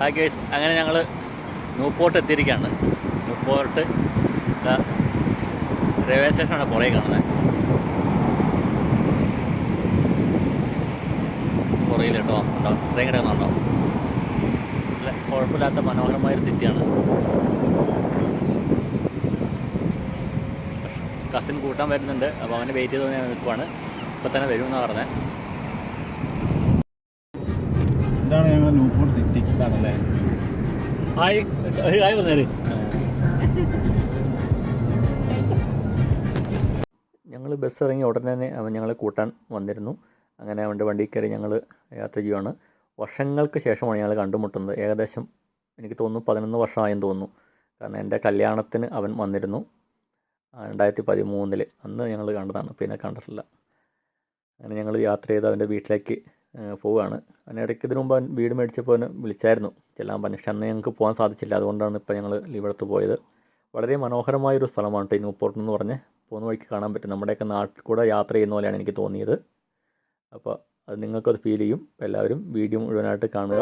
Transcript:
Hi guys, അങ്ങനെ ഞങ്ങൾ Newport എത്തിയിരിക്കുകയാണ്. ന്യൂപോർട്ട് റെയിൽവേ സ്റ്റേഷനാണ് പുറകെ കാണുന്നത്. പുറകിൽ കേട്ടോ ഉണ്ടോ, ട്രെയിൻ കിടക്കുന്നുണ്ടോ? അല്ല, കുഴപ്പമില്ലാത്ത മനോഹരമായൊരു സിറ്റിയാണ്. കസിൻ കൂട്ടാൻ വരുന്നുണ്ട്, അപ്പോൾ അവനെ വെയിറ്റ് ചെയ്ത് ഞാൻ നിൽക്കുവാണ്. ഇപ്പം തന്നെ വരുമെന്നാണ് പറഞ്ഞത്. ഇതാണ് ഞങ്ങൾ ന്യൂപോർട്ട് സിറ്റി. ഇതാണല്ലേ? ഹായ് ഹായ് പറഞ്ഞേര്. ഞങ്ങൾ ബസ് ഇറങ്ങി ഉടനെ തന്നെ അവൻ ഞങ്ങളെ കൂട്ടാൻ വന്നിരുന്നു. അങ്ങനെ അവൻ്റെ വണ്ടിയിൽ കയറി ഞങ്ങൾ യാത്ര ചെയ്യുകയാണ്. വർഷങ്ങൾക്ക് ശേഷമാണ് ഞങ്ങൾ കണ്ടുമുട്ടുന്നത്. ഏകദേശം എനിക്ക് തോന്നുന്നു 11 വർഷമായെന്ന് തോന്നുന്നു. കാരണം എൻ്റെ കല്യാണത്തിന് അവൻ വന്നിരുന്നു 2013. അന്ന് ഞങ്ങൾ കണ്ടതാണ്, പിന്നെ കണ്ടിട്ടില്ല. അങ്ങനെ ഞങ്ങൾ യാത്ര ചെയ്ത് അവൻ്റെ വീട്ടിലേക്ക് പോവുകയാണ്. അതിനിടയ്ക്ക് ഇതിനു മുമ്പ് അവൻ വീട് മേടിച്ചപ്പോൾ അവനെ വിളിച്ചായിരുന്നു ചെല്ലാൻ പറഞ്ഞു. പക്ഷെ അന്ന് ഞങ്ങൾക്ക് പോകാൻ സാധിച്ചില്ല. അതുകൊണ്ടാണ് ഇപ്പോൾ ഞങ്ങൾ ലീവ് എടുത്ത് പോയത്. വളരെ മനോഹരമായൊരു സ്ഥലമാണ് കേട്ടോ ന്യൂപോർട്ട് എന്ന് പറഞ്ഞ്. പോകുന്ന വഴിക്ക് കാണാൻ പറ്റും. നമ്മുടെയൊക്കെ നാട്ടിൽ കൂടെ യാത്ര ചെയ്യുന്ന പോലെയാണ് എനിക്ക് തോന്നിയത്. അപ്പോൾ അത് നിങ്ങൾക്കത് ഫീൽ ചെയ്യും. എല്ലാവരും വീഡിയോ മുഴുവനായിട്ട് കാണുക.